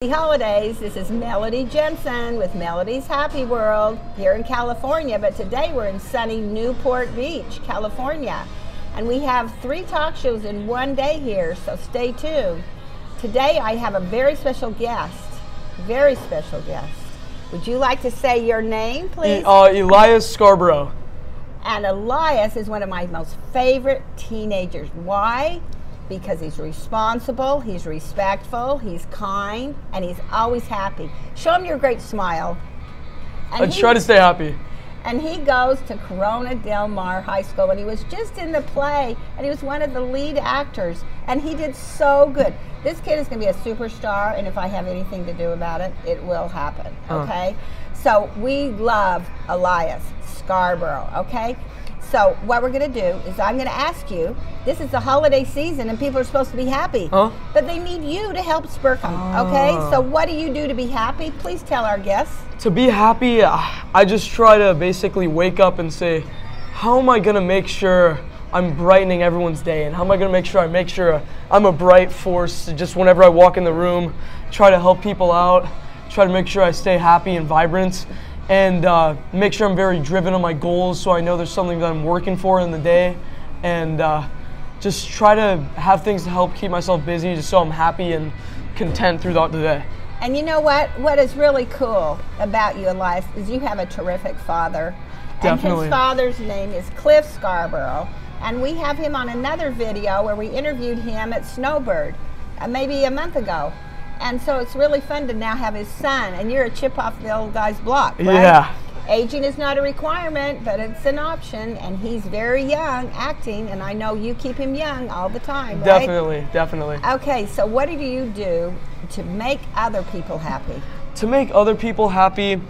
Happy holidays. This is Melody Jensen with Melody's Happy World here in California, but today we're in sunny Newport Beach, California. And we have 3 talk shows in one day here, so stay tuned. Today I have a very special guest. Very special guest. Would you like to say your name, please? Elias Scarborough. And Elias is one of my most favorite teenagers. Why? Because he's responsible, he's respectful, he's kind, and he's always happy. Show him your great smile. I try to stay happy. And he goes to Corona Del Mar High School, and he was just in the play, and he was one of the lead actors, and he did so good. This kid is going to be a superstar, and if I have anything to do about it, it will happen, okay? So we love Elias Scarborough, okay? So what we're going to do is I'm going to ask you, this is the holiday season and people are supposed to be happy, but they need you to help spur them, okay? So what do you do to be happy? Please tell our guests. To be happy, I just try to basically wake up and say, how am I going to make sure I'm brightening everyone's day? And how am I going to make sure I'm a bright force just whenever I walk in the room, try to help people out, try to make sure I stay happy and vibrant. And make sure I'm very driven on my goals so I know there's something that I'm working for in the day. And just try to have things to help keep myself busy just so I'm happy and content throughout the day. And you know what? What is really cool about you, Elias, is you have a terrific father. Definitely. And his father's name is Cliff Scarborough. And we have him on another video where we interviewed him at Snowbird maybe a month ago. And so it's really fun to now have his son, and you're a chip off the old guy's block, right? Yeah. Aging is not a requirement, but it's an option, and he's very young acting, and I know you keep him young all the time, right? Definitely, definitely. Okay, so what do you do to make other people happy? To make other people happy,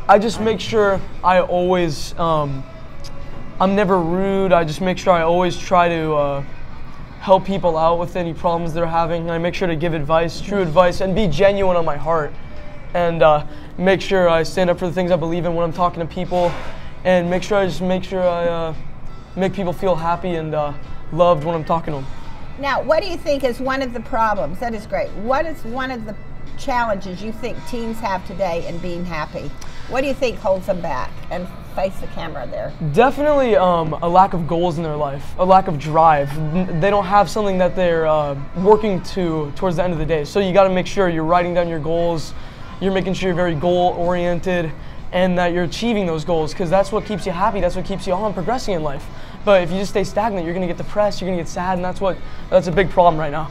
I just make sure I always, I'm never rude. I just make sure I always try to help people out with any problems they're having. I make sure to give advice, true advice, and be genuine on my heart. And make sure I stand up for the things I believe in when I'm talking to people, and make sure I make people feel happy and loved when I'm talking to them. Now, what do you think is one of the problems? That is great. What is one of the challenges you think teens have today in being happy? What do you think holds them back? And face the camera there. Definitely a lack of goals in their life, a lack of drive. They don't have something that they're working towards the end of the day. So you got to make sure you're writing down your goals, you're making sure you're very goal-oriented, and that you're achieving those goals, because that's what keeps you happy, that's what keeps you on progressing in life. But if you just stay stagnant, you're going to get depressed, you're going to get sad, and that's a big problem right now.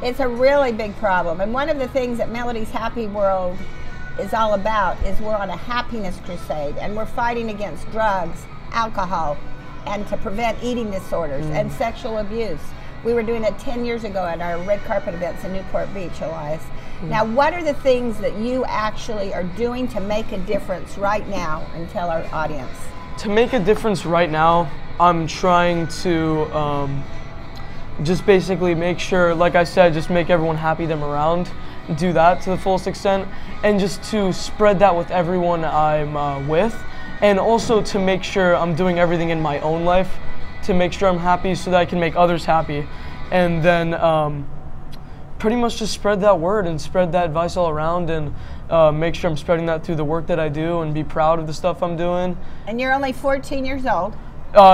It's a really big problem. And one of the things that Melody's Happy World is all about is we're on a happiness crusade, and we're fighting against drugs, alcohol, and to prevent eating disorders and sexual abuse. We were doing it 10 years ago at our red carpet events in Newport Beach, Elias. Now, what are the things that you actually are doing to make a difference right now, and tell our audience? To make a difference right now, I'm trying to just basically make sure, like I said, just make everyone happy that I'm around. Do that to the fullest extent, and just to spread that with everyone I'm with, and also to make sure I'm doing everything in my own life to make sure I'm happy so that I can make others happy, and then pretty much just spread that word and spread that advice all around, and make sure I'm spreading that through the work that I do and be proud of the stuff I'm doing. And you're only 14 years old.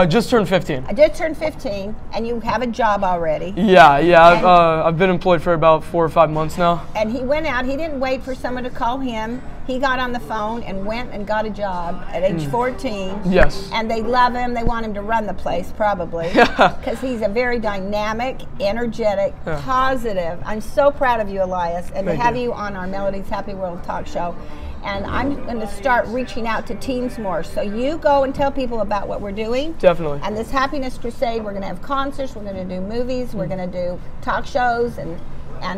Just turned 15. I just turned 15, and you have a job already. Yeah. I've been employed for about 4 or 5 months now. And he went out. He didn't wait for someone to call him. He got on the phone and went and got a job at age 14. Yes. And they love him. They want him to run the place, probably, because he's a very dynamic, energetic, positive. I'm so proud of you, Elias, and to have you on our Melody's Happy World talk show. And I'm going to start reaching out to teens more. So you go and tell people about what we're doing. Definitely. And this Happiness Crusade, we're going to have concerts, we're going to do movies, we're going to do talk shows, and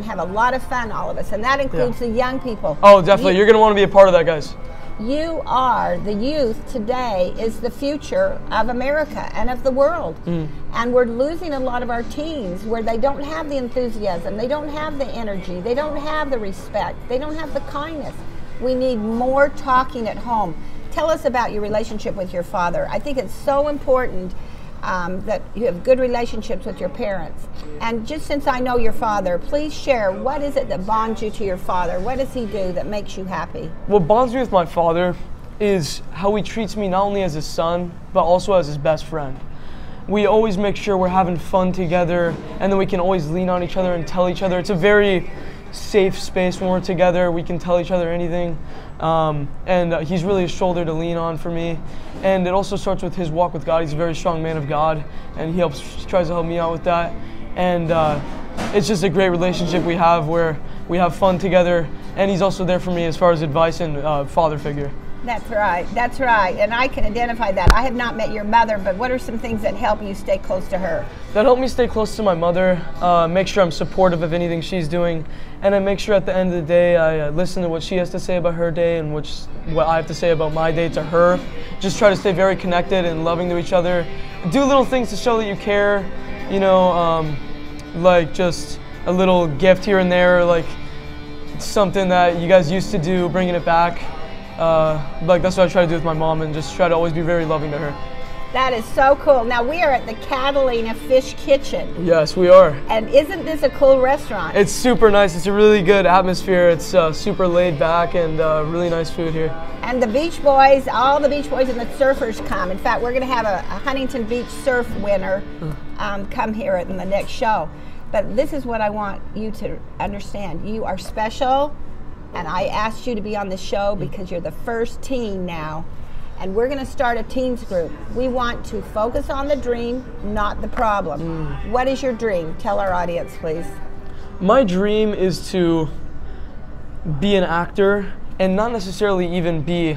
have a lot of fun, all of us. And that includes the young people. Oh, definitely. You're going to want to be a part of that, guys. You are, the youth today is the future of America and of the world. And we're losing a lot of our teens where they don't have the enthusiasm, they don't have the energy, they don't have the respect, they don't have the kindness. We need more talking at home. Tell us about your relationship with your father. I think it's so important that you have good relationships with your parents. And just since I know your father, please share, what is it that bonds you to your father? What does he do that makes you happy? What bonds me with my father is how he treats me not only as his son, but also as his best friend. We always make sure we're having fun together, and then we can always lean on each other and tell each other. It's a very safe space when we're together. We can tell each other anything. And he's really a shoulder to lean on for me. And it also starts with his walk with God. He's a very strong man of God, and he tries to help me out with that. And it's just a great relationship we have where we have fun together, and he's also there for me as far as advice and father figure. That's right, that's right. And I can identify that. I have not met your mother, but what are some things that help you stay close to her? That helped me stay close to my mother, make sure I'm supportive of anything she's doing, and I make sure at the end of the day I listen to what she has to say about her day and what I have to say about my day to her. Just try to stay very connected and loving to each other. Do little things to show that you care, you know, like just a little gift here and there, like something that you guys used to do, bringing it back. Like that's what I try to do with my mom, and just try to always be very loving to her. That is so cool. Now we are at the Catalina Fish Kitchen. Yes, we are. And isn't this a cool restaurant? It's super nice. It's a really good atmosphere. It's super laid back and really nice food here. And the Beach Boys, all the Beach Boys and the surfers come. In fact, we're going to have a Huntington Beach surf winner come here in the next show. But this is what I want you to understand. You are special. And I asked you to be on the show because you're the first teen now. And we're going to start a teens group. We want to focus on the dream, not the problem. What is your dream? Tell our audience, please. My dream is to be an actor, and not necessarily even be,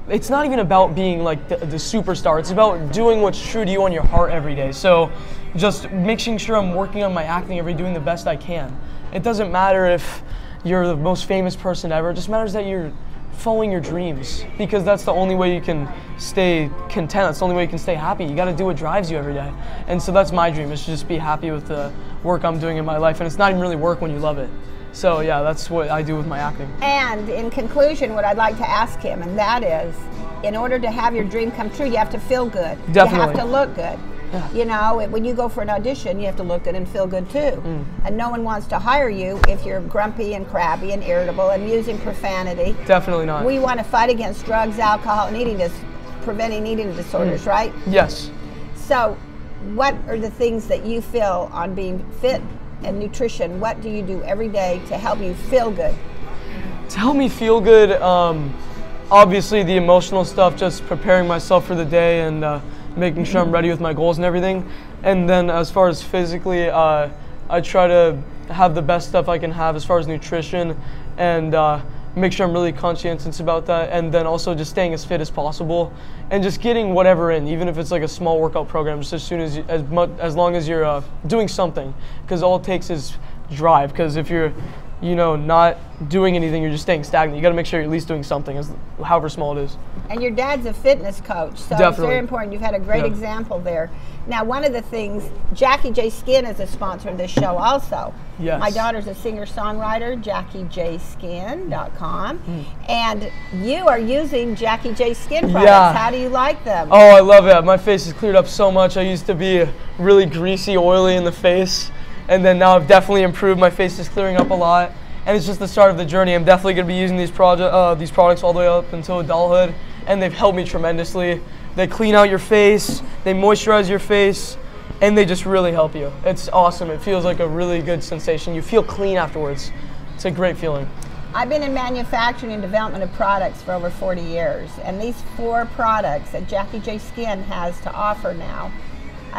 it's not even about being like the superstar. It's about doing what's true to you on your heart every day. So just making sure I'm working on my acting every day, doing the best I can. It doesn't matter if you're the most famous person ever. It just matters that you're following your dreams, because that's the only way you can stay content. That's the only way you can stay happy. You got to do what drives you every day. And so that's my dream, is to just be happy with the work I'm doing in my life. And it's not even really work when you love it. So yeah, that's what I do with my acting. And in conclusion, what I'd like to ask him, and that is, in order to have your dream come true, you have to feel good. Definitely. You have to look good. Yeah. You know, when you go for an audition, you have to look good and feel good too. And no one wants to hire you if you're grumpy and crabby and irritable and using profanity. Definitely not. We want to fight against drugs, alcohol, and preventing eating disorders, right? Yes. So what are the things that you feel on being fit and nutrition? What do you do every day to help you feel good? To help me feel good, obviously the emotional stuff, just preparing myself for the day and making sure I'm ready with my goals and everything. And then as far as physically, I try to have the best stuff I can have as far as nutrition, and make sure I'm really conscientious about that. And then also just staying as fit as possible and just getting whatever in, even if it's like a small workout program, just as long as you're doing something, because all it takes is drive. Because if you're not doing anything, you're just staying stagnant. You got to make sure you're at least doing something, however small it is. And your dad's a fitness coach, so Definitely. It's very important. You've had a great example there. Now, one of the things, Jackie J Skin is a sponsor of this show also. Yes. My daughter's a singer-songwriter, JackieJSkin.com. And you are using Jackie J Skin products. Yeah. How do you like them? Oh, I love it. My face has cleared up so much. I used to be really greasy, oily in the face, and then now I've definitely improved. My face is clearing up a lot, and it's just the start of the journey. I'm definitely going to be using these products all the way up until adulthood, and they've helped me tremendously. They clean out your face, they moisturize your face, and they just really help you. It's awesome. It feels like a really good sensation. You feel clean afterwards. It's a great feeling. I've been in manufacturing and development of products for over 40 years, and these 4 products that Jackie J Skin has to offer now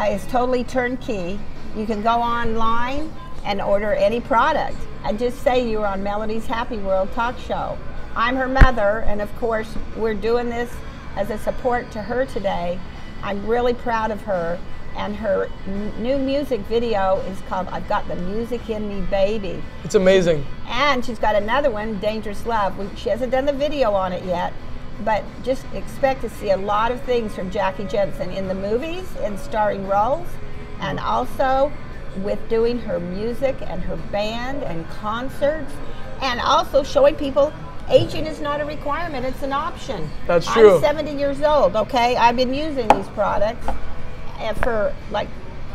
is totally turnkey. You can go online and order any product and just say you were on Melody's Happy World talk show. I'm her mother, and of course we're doing this as a support to her today. I'm really proud of her, and her new music video is called I've Got the Music in Me, Baby. It's amazing. And she's got another one, Dangerous Love. She hasn't done the video on it yet, but just expect to see a lot of things from Jackie Jensen in the movies, in starring roles, and also with doing her music and her band and concerts, and also showing people aging is not a requirement, it's an option. That's true. I'm 70 years old, okay? I've been using these products, for like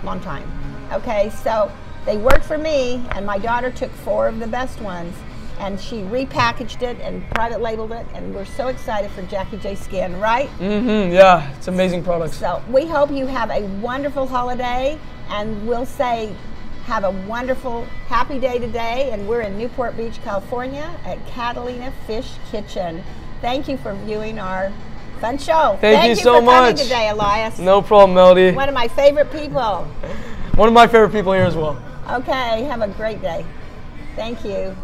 a long time. Okay, so they worked for me, and my daughter took 4 of the best ones, and she repackaged it and private labeled it, and we're so excited for Jackie J Skin, right? Yeah, it's amazing products. So we hope you have a wonderful holiday, and we'll say have a wonderful, happy day today, and we're in Newport Beach, California at Catalina Fish Kitchen. Thank you for viewing our fun show. Thank you so for coming much. today, Elias. No problem, Melody. One of my favorite people. One of my favorite people here as well. Okay, have a great day. Thank you.